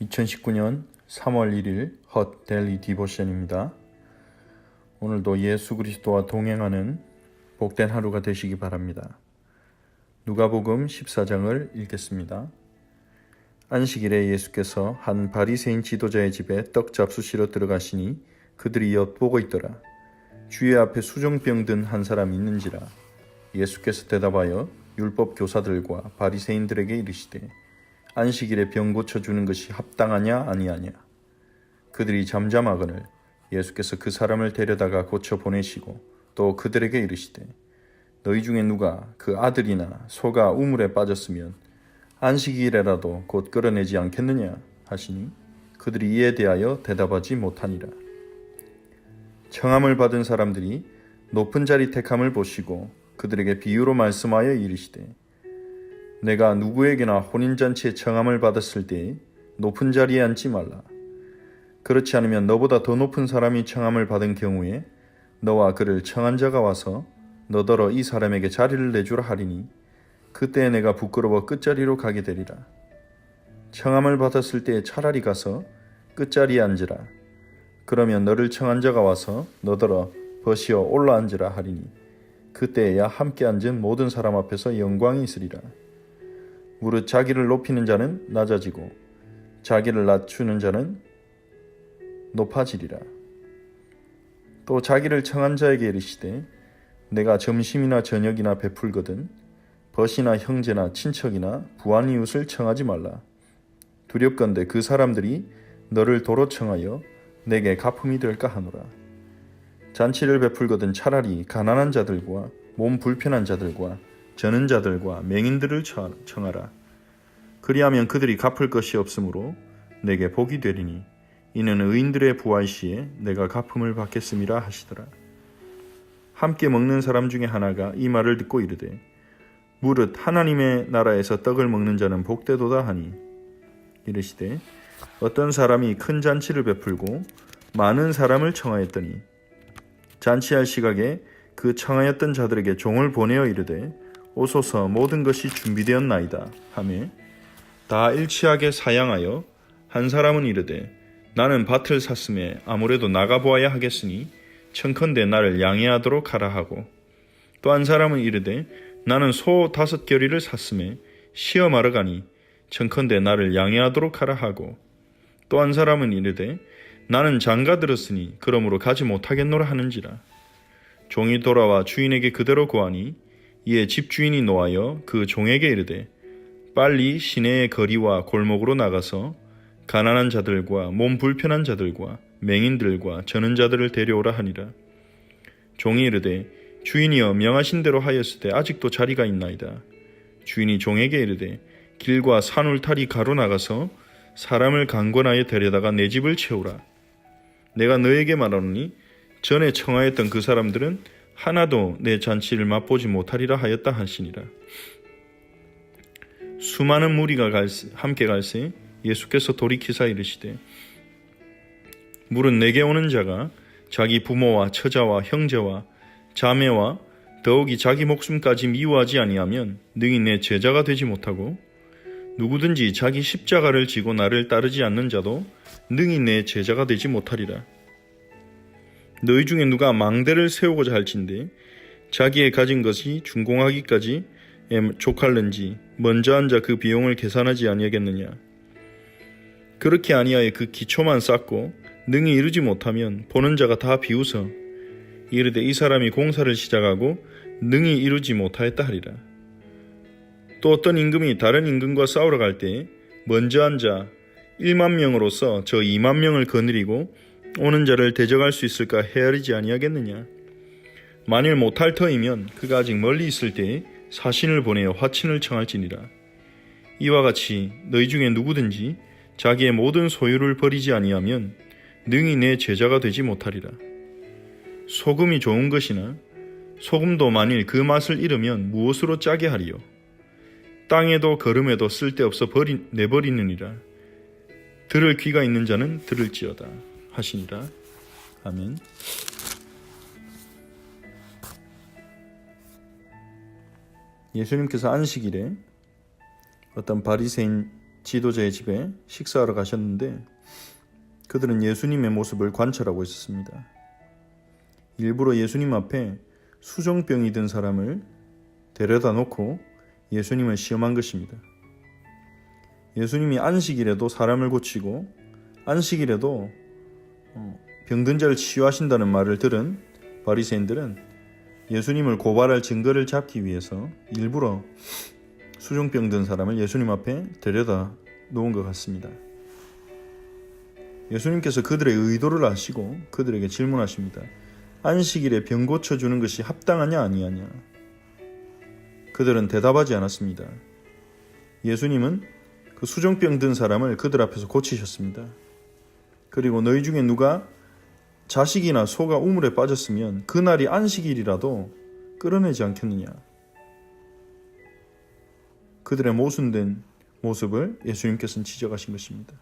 2019년 3월 1일 헛 데일리 디보션입니다. 오늘도 예수 그리스도와 동행하는 복된 하루가 되시기 바랍니다. 누가복음 14장을 읽겠습니다. 안식일에 예수께서 한 바리새인 지도자의 집에 떡 잡수시러 들어가시니 그들이 엿보고 있더라. 주의 앞에 수종병 든 한 사람이 있는지라. 예수께서 대답하여 율법 교사들과 바리새인들에게 이르시되 안식일에 병 고쳐주는 것이 합당하냐 아니하냐. 그들이 잠잠하거늘 예수께서 그 사람을 데려다가 고쳐 보내시고 또 그들에게 이르시되 너희 중에 누가 그 아들이나 소가 우물에 빠졌으면 안식일에라도 곧 끌어내지 않겠느냐 하시니 그들이 이에 대하여 대답하지 못하니라. 청함을 받은 사람들이 높은 자리 택함을 보시고 그들에게 비유로 말씀하여 이르시되 내가 누구에게나 혼인잔치에 청함을 받았을 때 높은 자리에 앉지 말라. 그렇지 않으면 너보다 더 높은 사람이 청함을 받은 경우에 너와 그를 청한 자가 와서 너더러 이 사람에게 자리를 내주라 하리니 그때 내가 부끄러워 끝자리로 가게 되리라. 청함을 받았을 때 차라리 가서 끝자리에 앉으라. 그러면 너를 청한 자가 와서 너더러 벗이어 올라앉으라 하리니 그때에야 함께 앉은 모든 사람 앞에서 영광이 있으리라. 무릇 자기를 높이는 자는 낮아지고 자기를 낮추는 자는 높아지리라. 또 자기를 청한 자에게 이르시되 내가 점심이나 저녁이나 베풀거든 벗이나 형제나 친척이나 부한 이웃을 청하지 말라. 두렵건대 그 사람들이 너를 도로 청하여 내게 가품이 될까 하노라. 잔치를 베풀거든 차라리 가난한 자들과 몸 불편한 자들과 저는 자들과 맹인들을 청하라. 그리하면 그들이 갚을 것이 없으므로 내게 복이 되리니 이는 의인들의 부활 시에 내가 갚음을 받겠음이라 하시더라. 함께 먹는 사람 중에 하나가 이 말을 듣고 이르되 무릇 하나님의 나라에서 떡을 먹는 자는 복되도다 하니 이르시되 어떤 사람이 큰 잔치를 베풀고 많은 사람을 청하였더니 잔치할 시각에 그 청하였던 자들에게 종을 보내어 이르되 오소서 모든 것이 준비되었나이다 하매 다 일치하게 사양하여 한 사람은 이르되 나는 밭을 샀음에 아무래도 나가보아야 하겠으니 청컨대 나를 양해하도록 하라 하고 또 한 사람은 이르되 나는 소 5겨리를 샀음에 시험하러 가니 청컨대 나를 양해하도록 하라 하고 또 한 사람은 이르되 나는 장가 들었으니 그러므로 가지 못하겠노라 하는지라. 종이 돌아와 주인에게 그대로 고하니 이에 집주인이 노하여 그 종에게 이르되 빨리 시내의 거리와 골목으로 나가서 가난한 자들과 몸 불편한 자들과 맹인들과 저는 자들을 데려오라 하니라. 종이 이르되 주인이여 명하신 대로 하였으되 아직도 자리가 있나이다. 주인이 종에게 이르되 길과 산 울타리 가로 나가서 사람을 강권하여 데려다가 내 집을 채우라. 내가 너에게 말하노니 전에 청하였던 그 사람들은 하나도 내 잔치를 맛보지 못하리라 하였다 하시니라. 수많은 무리가 함께 갈새 예수께서 돌이키사 이르시되 무릇 내게 오는 자가 자기 부모와 처자와 형제와 자매와 더욱이 자기 목숨까지 미워하지 아니하면 능히 내 제자가 되지 못하고 누구든지 자기 십자가를 지고 나를 따르지 않는 자도 능히 내 제자가 되지 못하리라. 너희 중에 누가 망대를 세우고자 할진대 자기의 가진 것이 준공하기까지 족할는지 먼저 앉아 그 비용을 계산하지 아니하겠느냐. 그렇게 아니하여 그 기초만 쌓고 능히 이루지 못하면 보는 자가 다 비웃어 이르되 이 사람이 공사를 시작하고 능히 이루지 못하였다 하리라. 또 어떤 임금이 다른 임금과 싸우러 갈 때 먼저 앉아 1만 명으로서 저 2만 명을 거느리고 오는 자를 대적할 수 있을까 헤아리지 아니하겠느냐. 만일 못할 터이면 그가 아직 멀리 있을 때에 사신을 보내어 화친을 청할지니라. 이와 같이 너희 중에 누구든지 자기의 모든 소유를 버리지 아니하면 능히 내 제자가 되지 못하리라. 소금이 좋은 것이나 소금도 만일 그 맛을 잃으면 무엇으로 짜게 하리요. 땅에도 거름에도 쓸데없어 내버리느니라. 들을 귀가 있는 자는 들을지어다 하시니라. 아멘. 예수님께서 안식일에 어떤 바리새인 지도자의 집에 식사하러 가셨는데 그들은 예수님의 모습을 관찰하고 있었습니다. 일부러 예수님 앞에 수종병이 든 사람을 데려다 놓고 예수님을 시험한 것입니다. 예수님이 안식일에도 사람을 고치고 안식일에도 병든 자를 치유하신다는 말을 들은 바리새인들은 예수님을 고발할 증거를 잡기 위해서 일부러 수종병 든 사람을 예수님 앞에 데려다 놓은 것 같습니다. 예수님께서 그들의 의도를 아시고 그들에게 질문하십니다. 안식일에 병 고쳐주는 것이 합당하냐 아니하냐? 그들은 대답하지 않았습니다. 예수님은 그 수종병 든 사람을 그들 앞에서 고치셨습니다. 그리고 너희 중에 누가 자식이나 소가 우물에 빠졌으면 그날이 안식일이라도 끌어내지 않겠느냐? 그들의 모순된 모습을 예수님께서는 지적하신 것입니다.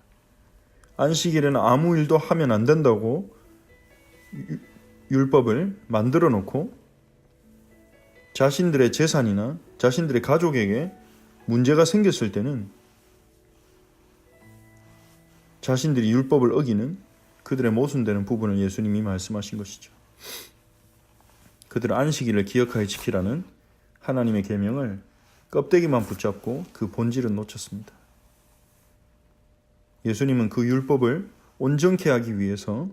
안식일에는 아무 일도 하면 안 된다고 율법을 만들어 놓고 자신들의 재산이나 자신들의 가족에게 문제가 생겼을 때는 자신들이 율법을 어기는 그들의 모순되는 부분을 예수님이 말씀하신 것이죠. 그들은 안식일을 기억하여 지키라는 하나님의 계명을 껍데기만 붙잡고 그 본질은 놓쳤습니다. 예수님은 그 율법을 온전케 하기 위해서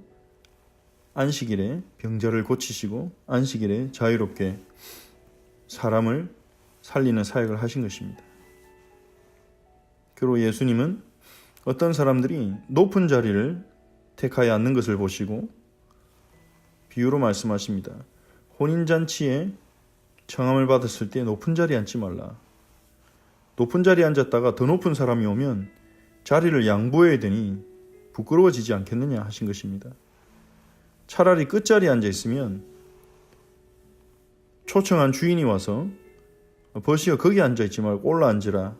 안식일에 병자를 고치시고 안식일에 자유롭게 사람을 살리는 사역을 하신 것입니다. 그리고 예수님은 어떤 사람들이 높은 자리를 택하여 앉는 것을 보시고 비유로 말씀하십니다. 혼인잔치에 청함을 받았을 때 높은 자리에 앉지 말라. 높은 자리에 앉았다가 더 높은 사람이 오면 자리를 양보해야 되니 부끄러워지지 않겠느냐 하신 것입니다. 차라리 끝자리에 앉아 있으면 초청한 주인이 와서 버시어 거기 앉아있지 말고 올라앉으라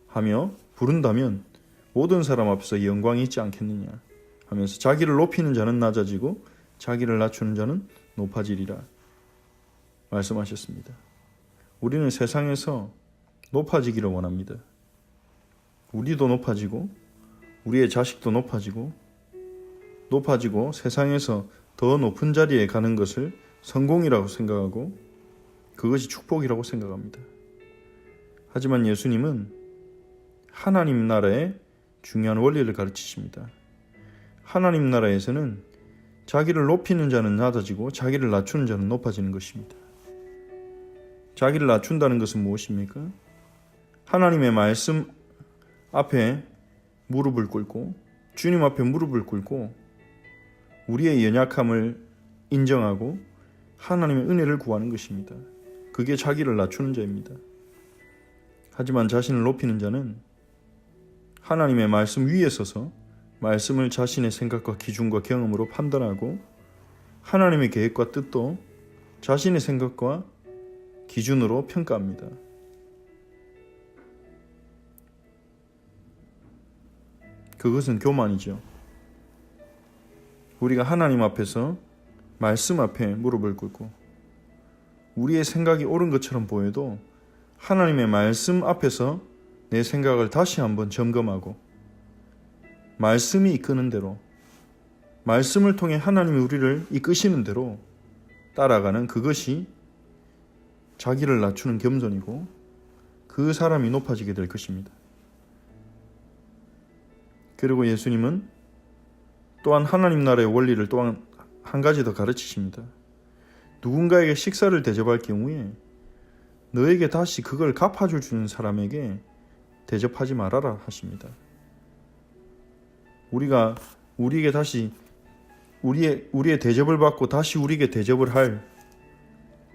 하며 부른다면 모든 사람 앞에서 영광이 있지 않겠느냐 하면서 자기를 높이는 자는 낮아지고 자기를 낮추는 자는 높아지리라 말씀하셨습니다. 우리는 세상에서 높아지기를 원합니다. 우리도 높아지고 우리의 자식도 높아지고 세상에서 더 높은 자리에 가는 것을 성공이라고 생각하고 그것이 축복이라고 생각합니다. 하지만 예수님은 하나님 나라의 중요한 원리를 가르치십니다. 하나님 나라에서는 자기를 높이는 자는 낮아지고 자기를 낮추는 자는 높아지는 것입니다. 자기를 낮춘다는 것은 무엇입니까? 하나님의 말씀 앞에 무릎을 꿇고 주님 앞에 무릎을 꿇고 우리의 연약함을 인정하고 하나님의 은혜를 구하는 것입니다. 그게 자기를 낮추는 자입니다. 하지만 자신을 높이는 자는 하나님의 말씀 위에 서서 말씀을 자신의 생각과 기준과 경험으로 판단하고 하나님의 계획과 뜻도 자신의 생각과 기준으로 평가합니다. 그것은 교만이죠. 우리가 하나님 앞에서 말씀 앞에 무릎을 꿇고 우리의 생각이 옳은 것처럼 보여도 하나님의 말씀 앞에서 내 생각을 다시 한번 점검하고 말씀이 이끄는 대로 말씀을 통해 하나님이 우리를 이끄시는 대로 따라가는 그것이 자기를 낮추는 겸손이고 그 사람이 높아지게 될 것입니다. 그리고 예수님은 또한 하나님 나라의 원리를 또한 한 가지 더 가르치십니다. 누군가에게 식사를 대접할 경우에 너에게 다시 그걸 갚아줄 수 있는 사람에게 대접하지 말아라 하십니다. 우리에게 다시 우리의 대접을 받고 다시 우리에게 대접을 할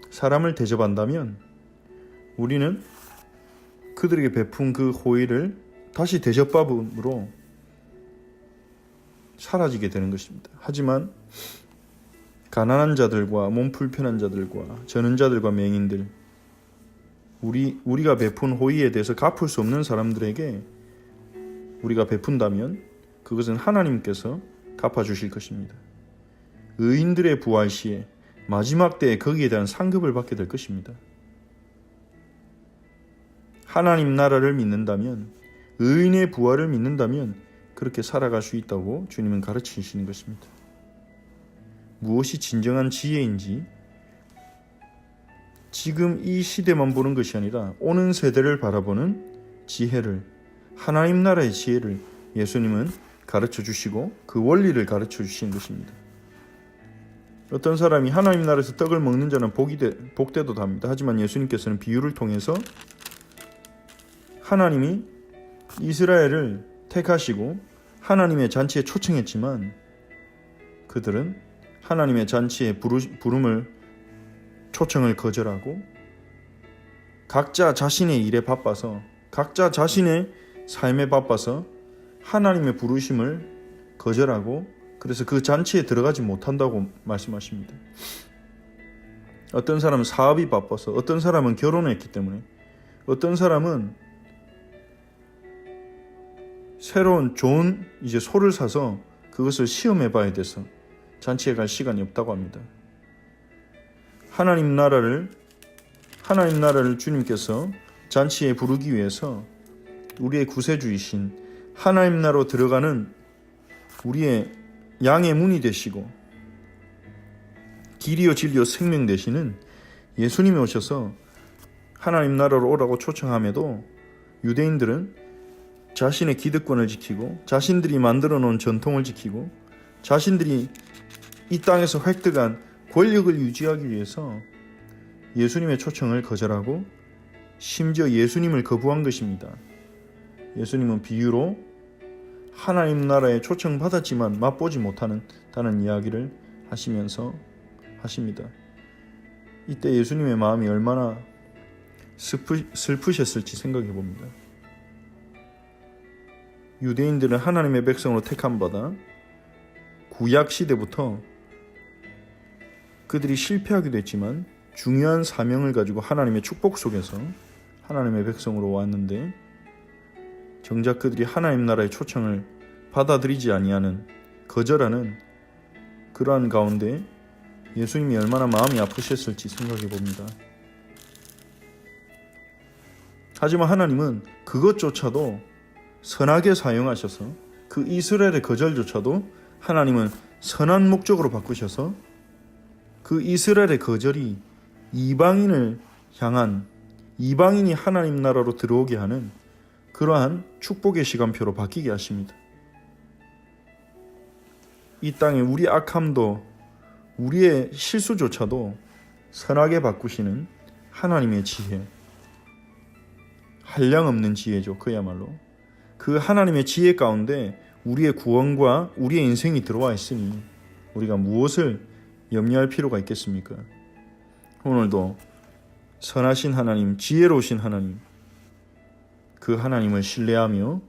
사람을 대접한다면 우리는 그들에게 베푼 그 호의를 다시 대접받음으로 사라지게 되는 것입니다. 하지만 가난한 자들과 몸 불편한 자들과 저는 자들과 맹인들 우리가 베푼 호의에 대해서 갚을 수 없는 사람들에게 우리가 베푼다면 그것은 하나님께서 갚아주실 것입니다. 의인들의 부활 시에 마지막 때에 거기에 대한 상급을 받게 될 것입니다. 하나님 나라를 믿는다면 의인의 부활을 믿는다면 그렇게 살아갈 수 있다고 주님은 가르치시는 것입니다. 무엇이 진정한 지혜인지 지금 이 시대만 보는 것이 아니라 오는 세대를 바라보는 지혜를, 하나님 나라의 지혜를 예수님은 가르쳐 주시고 그 원리를 가르쳐 주시는 것입니다. 어떤 사람이 하나님 나라에서 떡을 먹는 자는 복되도다 합니다. 하지만 예수님께서는 비유를 통해서 하나님이 이스라엘을 택하시고 하나님의 잔치에 초청했지만 그들은 하나님의 잔치에 초청을 거절하고 각자 자신의 일에 바빠서, 각자 자신의 삶에 바빠서 하나님의 부르심을 거절하고 그래서 그 잔치에 들어가지 못한다고 말씀하십니다. 어떤 사람은 사업이 바빠서, 어떤 사람은 결혼했기 때문에, 어떤 사람은 새로운 좋은 소를 사서 그것을 시험해 봐야 돼서 잔치에 갈 시간이 없다고 합니다. 하나님 나라를 주님께서 잔치에 부르기 위해서 우리의 구세주이신 하나님 나라로 들어가는 우리의 양의 문이 되시고 길이요 진리요 생명 되시는 예수님이 오셔서 하나님 나라로 오라고 초청함에도 유대인들은 자신의 기득권을 지키고 자신들이 만들어 놓은 전통을 지키고 자신들이 이 땅에서 획득한 권력을 유지하기 위해서 예수님의 초청을 거절하고 심지어 예수님을 거부한 것입니다. 예수님은 비유로 하나님 나라에 초청받았지만 맛보지 못한다는 이야기를 하시면서 하십니다. 이때 예수님의 마음이 얼마나 슬프셨을지 생각해 봅니다. 유대인들은 하나님의 백성으로 택함받아 구약 시대부터 그들이 실패하기도 했지만 중요한 사명을 가지고 하나님의 축복 속에서 하나님의 백성으로 왔는데 정작 그들이 하나님 나라의 초청을 받아들이지 아니하는, 거절하는 그러한 가운데 예수님이 얼마나 마음이 아프셨을지 생각해 봅니다. 하지만 하나님은 그것조차도 선하게 사용하셔서 그 이스라엘의 거절조차도 하나님은 선한 목적으로 바꾸셔서 그 이스라엘의 거절이 이방인을 향한, 이방인이 하나님 나라로 들어오게 하는 그러한 축복의 시간표로 바뀌게 하십니다. 이 땅에 우리 악함도 우리의 실수조차도 선하게 바꾸시는 하나님의 지혜, 한량없는 지혜죠. 그야말로 그 하나님의 지혜 가운데 우리의 구원과 우리의 인생이 들어와 있으니 우리가 무엇을 염려할 필요가 있겠습니까? 오늘도 선하신 하나님, 지혜로우신 하나님, 그 하나님을 신뢰하며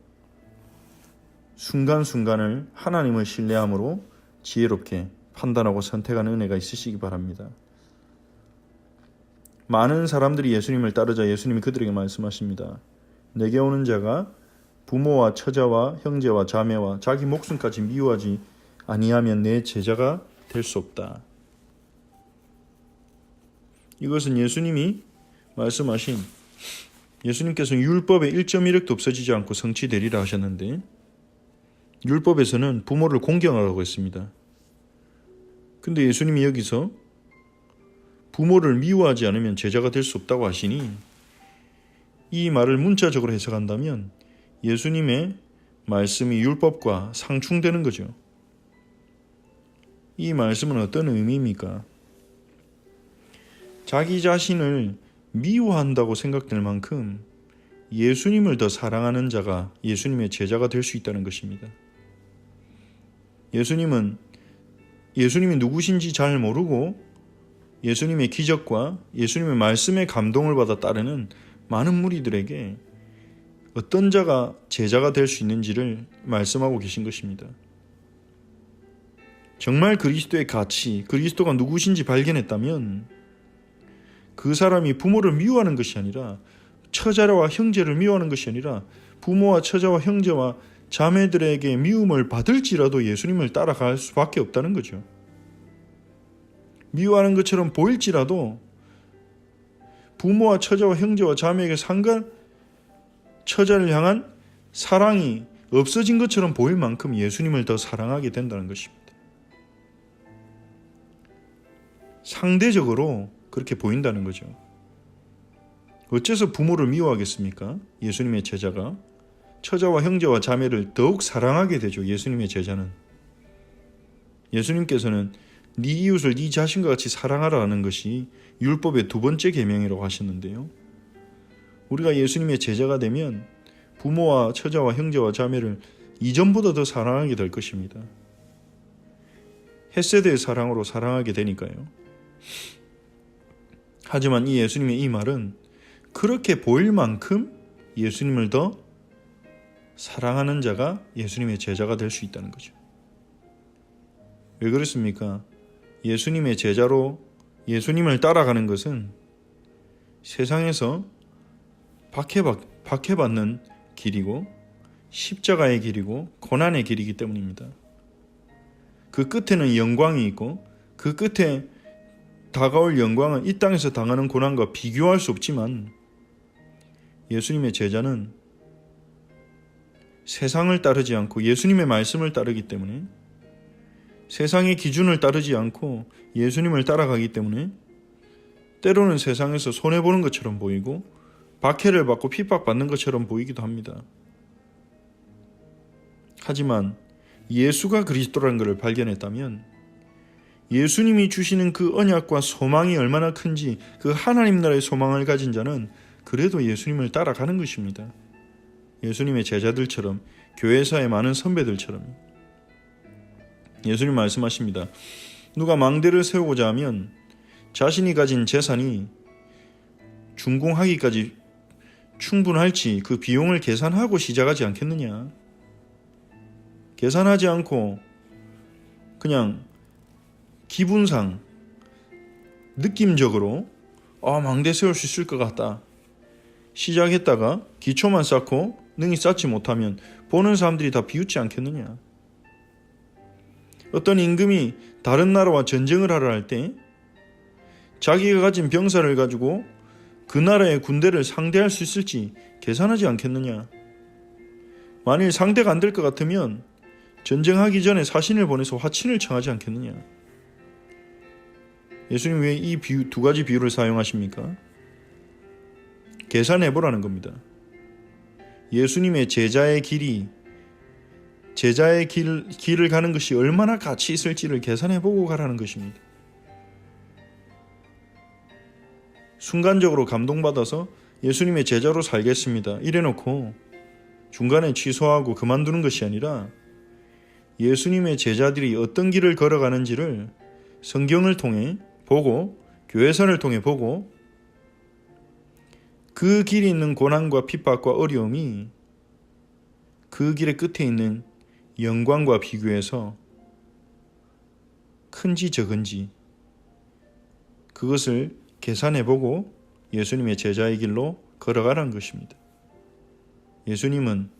순간순간을 하나님을 신뢰함으로 지혜롭게 판단하고 선택하는 은혜가 있으시기 바랍니다. 많은 사람들이 예수님을 따르자 예수님이 그들에게 말씀하십니다. 내게 오는 자가 부모와 처자와 형제와 자매와 자기 목숨까지 미워하지 아니하면 내 제자가 될 수 없다. 이것은 예수님이 말씀하신, 예수님께서는 율법의 1.1획도 없어지지 않고 성취되리라 하셨는데 율법에서는 부모를 공경하라고 했습니다. 근데 예수님이 여기서 부모를 미워하지 않으면 제자가 될 수 없다고 하시니 이 말을 문자적으로 해석한다면 예수님의 말씀이 율법과 상충되는 거죠. 이 말씀은 어떤 의미입니까? 자기 자신을 미워한다고 생각될 만큼 예수님을 더 사랑하는 자가 예수님의 제자가 될 수 있다는 것입니다. 예수님이 누구신지 잘 모르고 예수님의 기적과 예수님의 말씀에 감동을 받아 따르는 많은 무리들에게 어떤 자가 제자가 될 수 있는지를 말씀하고 계신 것입니다. 정말 그리스도의 가치, 그리스도가 누구신지 발견했다면 그 사람이 부모를 미워하는 것이 아니라 처자와 형제를 미워하는 것이 아니라 부모와 처자와 형제와 자매들에게 미움을 받을지라도 예수님을 따라갈 수밖에 없다는 거죠. 미워하는 것처럼 보일지라도 부모와 처자와 형제와 자매에게 처자를 향한 사랑이 없어진 것처럼 보일 만큼 예수님을 더 사랑하게 된다는 것입니다. 상대적으로 그렇게 보인다는 거죠. 어째서 부모를 미워하겠습니까? 예수님의 제자가 처자와 형제와 자매를 더욱 사랑하게 되죠. 예수님의 제자는. 예수님께서는 네 이웃을 네 자신과 같이 사랑하라는 것이 율법의 두 번째 계명이라고 하셨는데요. 우리가 예수님의 제자가 되면 부모와 처자와 형제와 자매를 이전보다 더 사랑하게 될 것입니다. 햇세대의 사랑으로 사랑하게 되니까요. 하지만 이 예수님의 이 말은 그렇게 보일 만큼 예수님을 더 사랑하는 자가 예수님의 제자가 될 수 있다는 거죠. 왜 그렇습니까? 예수님의 제자로 예수님을 따라가는 것은 세상에서 박해받는 길이고 십자가의 길이고 고난의 길이기 때문입니다. 그 끝에는 영광이 있고 그 끝에 다가올 영광은 이 땅에서 당하는 고난과 비교할 수 없지만 예수님의 제자는 세상을 따르지 않고 예수님의 말씀을 따르기 때문에 세상의 기준을 따르지 않고 예수님을 따라가기 때문에 때로는 세상에서 손해보는 것처럼 보이고 박해를 받고 핍박받는 것처럼 보이기도 합니다. 하지만 예수가 그리스도라는 것을 발견했다면 예수님이 주시는 그 언약과 소망이 얼마나 큰지 그 하나님 나라의 소망을 가진 자는 그래도 예수님을 따라가는 것입니다. 예수님의 제자들처럼 교회사의 많은 선배들처럼 예수님 말씀하십니다. 누가 망대를 세우고자 하면 자신이 가진 재산이 준공하기까지 충분할지 그 비용을 계산하고 시작하지 않겠느냐. 계산하지 않고 그냥 기분상 느낌적으로 망대 세울 수 있을 것 같다 시작했다가 기초만 쌓고 능히 쌓지 못하면 보는 사람들이 다 비웃지 않겠느냐. 어떤 임금이 다른 나라와 전쟁을 하려 할 때 자기가 가진 병사를 가지고 그 나라의 군대를 상대할 수 있을지 계산하지 않겠느냐. 만일 상대가 안 될 것 같으면 전쟁하기 전에 사신을 보내서 화친을 청하지 않겠느냐. 예수님 왜 이 두 가지 비유를 사용하십니까? 계산해보라는 겁니다. 예수님의 제자의 길을 가는 것이 얼마나 가치 있을지를 계산해보고 가라는 것입니다. 순간적으로 감동받아서 예수님의 제자로 살겠습니다 이래놓고 중간에 취소하고 그만두는 것이 아니라 예수님의 제자들이 어떤 길을 걸어가는지를 성경을 통해 보고 교회사를 통해 보고 그 길이 있는 고난과 핍박과 어려움이 그 길의 끝에 있는 영광과 비교해서 큰지 적은지 그것을 계산해보고 예수님의 제자의 길로 걸어가라는 것입니다. 예수님은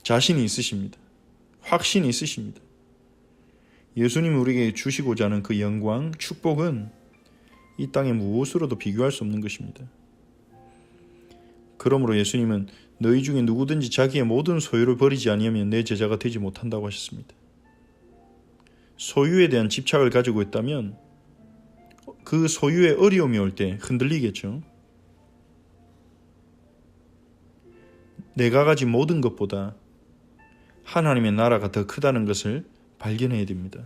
자신이 있으십니다. 확신이 있으십니다. 예수님이 우리에게 주시고자 하는 그 영광, 축복은 이 땅의 무엇으로도 비교할 수 없는 것입니다. 그러므로 예수님은 너희 중에 누구든지 자기의 모든 소유를 버리지 아니하면 내 제자가 되지 못한다고 하셨습니다. 소유에 대한 집착을 가지고 있다면 그 소유의 어려움이 올 때 흔들리겠죠. 내가 가진 모든 것보다 하나님의 나라가 더 크다는 것을 발견해야 됩니다.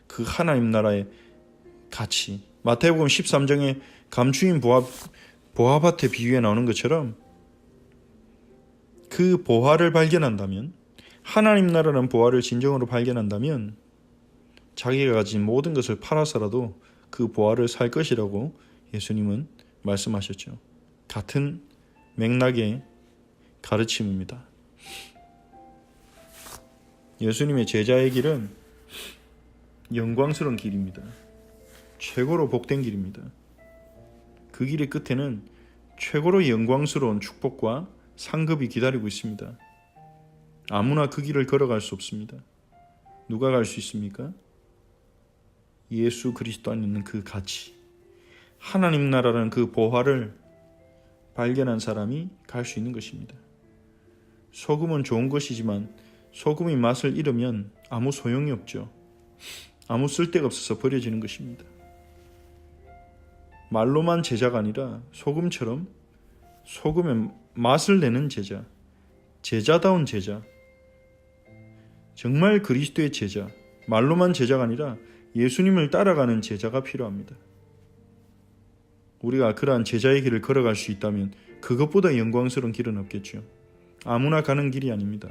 그 하나님 나라의 가치, 마태복음 13장에 감추인 보화밭의 비유에 나오는 것처럼 그 보화를 발견한다면, 하나님 나라는 보화를 진정으로 발견한다면 자기가 가진 모든 것을 팔아서라도 그 보화를 살 것이라고 예수님은 말씀하셨죠. 같은 맥락의 가르침입니다. 예수님의 제자의 길은 영광스러운 길입니다. 최고로 복된 길입니다. 그 길의 끝에는 최고로 영광스러운 축복과 상급이 기다리고 있습니다. 아무나 그 길을 걸어갈 수 없습니다. 누가 갈 수 있습니까? 예수 그리스도 안에 있는 그 가치, 하나님 나라라는 그 보화를 발견한 사람이 갈 수 있는 것입니다. 소금은 좋은 것이지만 소금이 맛을 잃으면 아무 소용이 없죠. 아무 쓸데가 없어서 버려지는 것입니다. 말로만 제자가 아니라 소금처럼 소금의 맛을 내는 제자, 제자다운 제자, 정말 그리스도의 제자, 말로만 제자가 아니라 예수님을 따라가는 제자가 필요합니다. 우리가 그러한 제자의 길을 걸어갈 수 있다면 그것보다 영광스러운 길은 없겠죠. 아무나 가는 길이 아닙니다.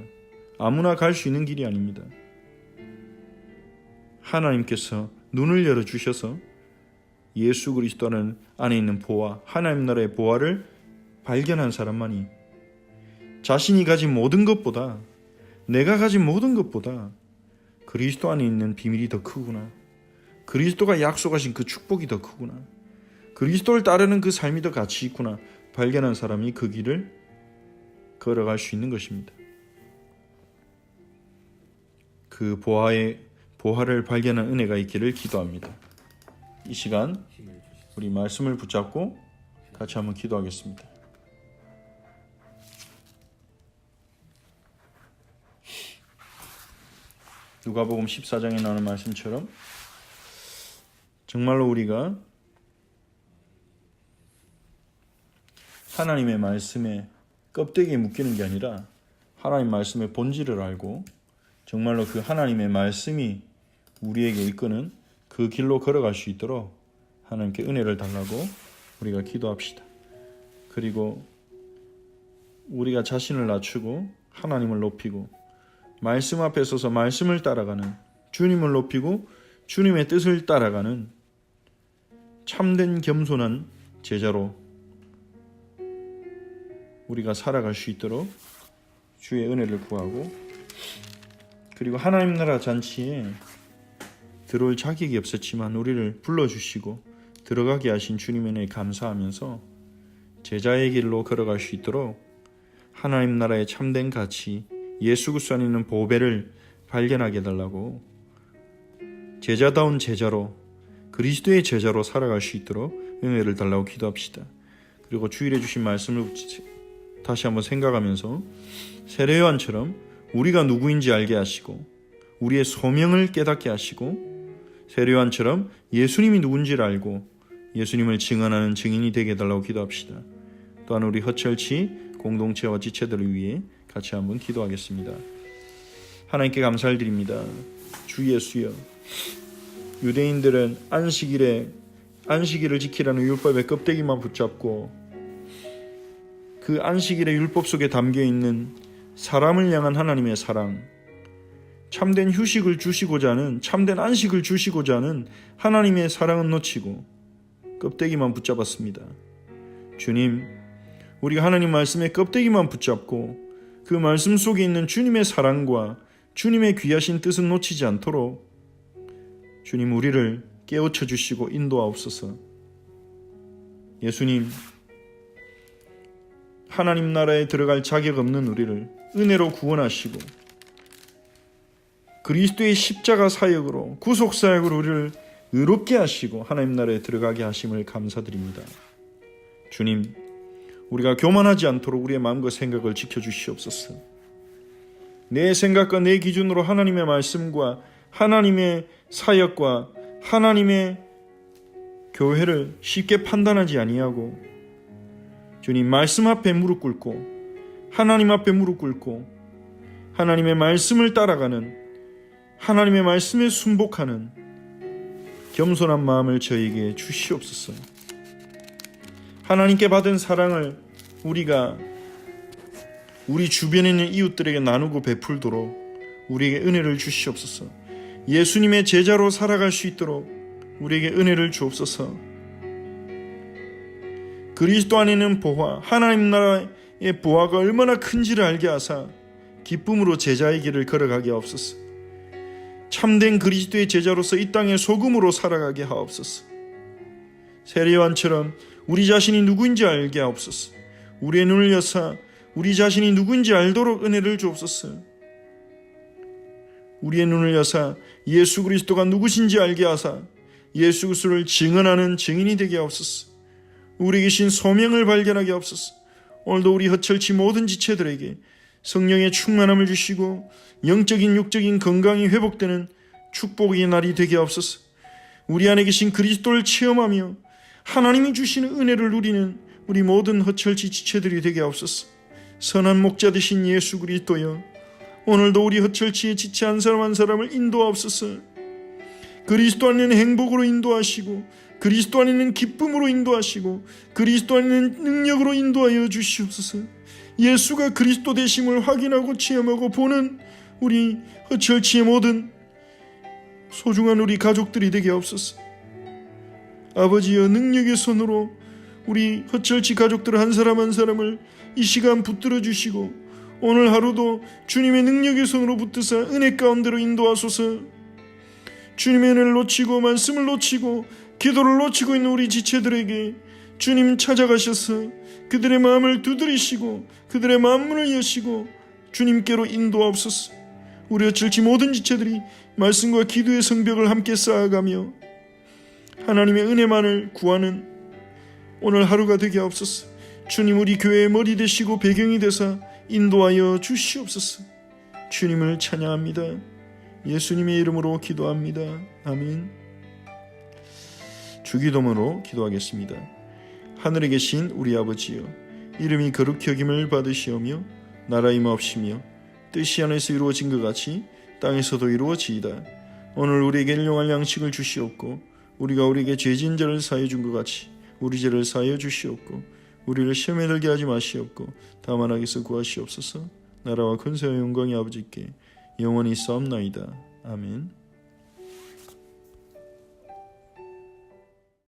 아무나 갈 수 있는 길이 아닙니다. 하나님께서 눈을 열어주셔서 예수 그리스도 안에 있는 보화, 하나님 나라의 보화를 발견한 사람만이 자신이 가진 모든 것보다, 내가 가진 모든 것보다 그리스도 안에 있는 비밀이 더 크구나, 그리스도가 약속하신 그 축복이 더 크구나, 그리스도를 따르는 그 삶이 더 가치 있구나 발견한 사람이 그 길을 걸어갈 수 있는 것입니다. 그 보화를 발견한 은혜가 있기를 기도합니다. 이 시간 우리 말씀을 붙잡고 같이 한번 기도하겠습니다. 누가복음 14장에 나오는 말씀처럼 정말로 우리가 하나님의 말씀에 껍데기에 묶이는 게 아니라 하나님 말씀의 본질을 알고 정말로 그 하나님의 말씀이 우리에게 이끄는 그 길로 걸어갈 수 있도록 하나님께 은혜를 달라고 우리가 기도합시다. 그리고 우리가 자신을 낮추고 하나님을 높이고 말씀 앞에 서서 말씀을 따라가는, 주님을 높이고 주님의 뜻을 따라가는 참된 겸손한 제자로 우리가 살아갈 수 있도록 주의 은혜를 구하고, 그리고 하나님 나라 잔치에 들어올 자격이 없었지만 우리를 불러주시고 들어가게 하신 주님의 은혜에 감사하면서 제자의 길로 걸어갈 수 있도록 하나님 나라의 참된 가치, 예수 그리스도 안에 있는 보배를 발견하게 해달라고, 제자다운 제자로, 그리스도의 제자로 살아갈 수 있도록 은혜를 달라고 기도합시다. 그리고 주일에 주신 말씀을 다시 한번 생각하면서 세례 요한처럼 우리가 누구인지 알게 하시고 우리의 소명을 깨닫게 하시고, 세례 요한처럼 예수님이 누군지를 알고 예수님을 증언하는 증인이 되게 해달라고 기도합시다. 또한 우리 허철치 공동체와 지체들을 위해 같이 한번 기도하겠습니다. 하나님께 감사를 드립니다. 주 예수여, 유대인들은 안식일을 지키라는 율법의 껍데기만 붙잡고 그 안식일의 율법 속에 담겨있는 사람을 향한 하나님의 사랑, 참된 휴식을 주시고자 하는, 참된 안식을 주시고자 하는 하나님의 사랑은 놓치고 껍데기만 붙잡았습니다. 주님, 우리가 하나님 말씀의 껍데기만 붙잡고 그 말씀 속에 있는 주님의 사랑과 주님의 귀하신 뜻은 놓치지 않도록 주님 우리를 깨우쳐 주시고 인도하옵소서. 예수님, 하나님 나라에 들어갈 자격 없는 우리를 은혜로 구원하시고 그리스도의 십자가 사역으로, 구속 사역으로 우리를 의롭게 하시고 하나님 나라에 들어가게 하심을 감사드립니다. 주님, 우리가 교만하지 않도록 우리의 마음과 생각을 지켜주시옵소서. 내 생각과 내 기준으로 하나님의 말씀과 하나님의 사역과 하나님의 교회를 쉽게 판단하지 아니하고 주님 말씀 앞에 무릎 꿇고 하나님 앞에 무릎 꿇고 하나님의 말씀을 따라가는, 하나님의 말씀에 순복하는 겸손한 마음을 저에게 주시옵소서. 하나님께 받은 사랑을 우리가 우리 주변에 있는 이웃들에게 나누고 베풀도록 우리에게 은혜를 주시옵소서. 예수님의 제자로 살아갈 수 있도록 우리에게 은혜를 주옵소서. 그리스도 안에 있는 보화, 하나님 나라의 보화가 얼마나 큰지를 알게 하사 기쁨으로 제자의 길을 걸어가게 하옵소서. 참된 그리스도의 제자로서 이 땅의 소금으로 살아가게 하옵소서. 세례 요한처럼 우리 자신이 누구인지 알게 하옵소서. 우리의 눈을 여사 우리 자신이 누구인지 알도록 은혜를 주옵소서. 우리의 눈을 여사 예수 그리스도가 누구신지 알게 하사 예수 그리스도를 증언하는 증인이 되게 하옵소서. 우리에게 신 소명을 발견하게 하옵소서. 오늘도 우리 허철치 모든 지체들에게 성령의 충만함을 주시고 영적인 육적인 건강이 회복되는 축복의 날이 되게 하옵소서. 우리 안에 계신 그리스도를 체험하며 하나님이 주시는 은혜를 누리는 우리 모든 허철치 지체들이 되게 하옵소서. 선한 목자 되신 예수 그리스도여, 오늘도 우리 허철치의 지체 한 사람 한 사람을 인도하옵소서. 그리스도 안에는 행복으로 인도하시고 그리스도 안에는 기쁨으로 인도하시고 그리스도 안에는 능력으로 인도하여 주시옵소서. 예수가 그리스도 되심을 확인하고 체험하고 보는 우리 허철치의 모든 소중한 우리 가족들이 되게 하옵소서. 아버지여, 능력의 손으로 우리 허철치 가족들 한 사람 한 사람을 이 시간 붙들어 주시고 오늘 하루도 주님의 능력의 손으로 붙드사 은혜 가운데로 인도하소서. 주님의 은혜를 놓치고 말씀을 놓치고 기도를 놓치고 있는 우리 지체들에게 주님 찾아가셔서 그들의 마음을 두드리시고 그들의 마음문을 여시고 주님께로 인도하옵소서. 우리 어쩔지 모든 지체들이 말씀과 기도의 성벽을 함께 쌓아가며 하나님의 은혜만을 구하는 오늘 하루가 되게 하옵소서. 주님, 우리 교회의 머리 되시고 배경이 되사 인도하여 주시옵소서. 주님을 찬양합니다. 예수님의 이름으로 기도합니다. 아멘. 주기도문으로 기도하겠습니다. 하늘에 계신 우리 아버지여, 이름이 거룩히 여김을 받으시오며 나라 임하옵시며 뜻이 하늘에서 이루어진 것 같이 땅에서도 이루어지이다. 오늘 우리에게 일용할 양식을 주시옵고 우리가 우리에게 죄진 자를 사하여 준 것 같이 우리 죄를 사하여 주시옵고 우리를 시험에 들게 하지 마시옵고 다만 악에서 구하시옵소서. 나라와 권세와 영광이 아버지께 영원히 있사옵나이다. 아멘.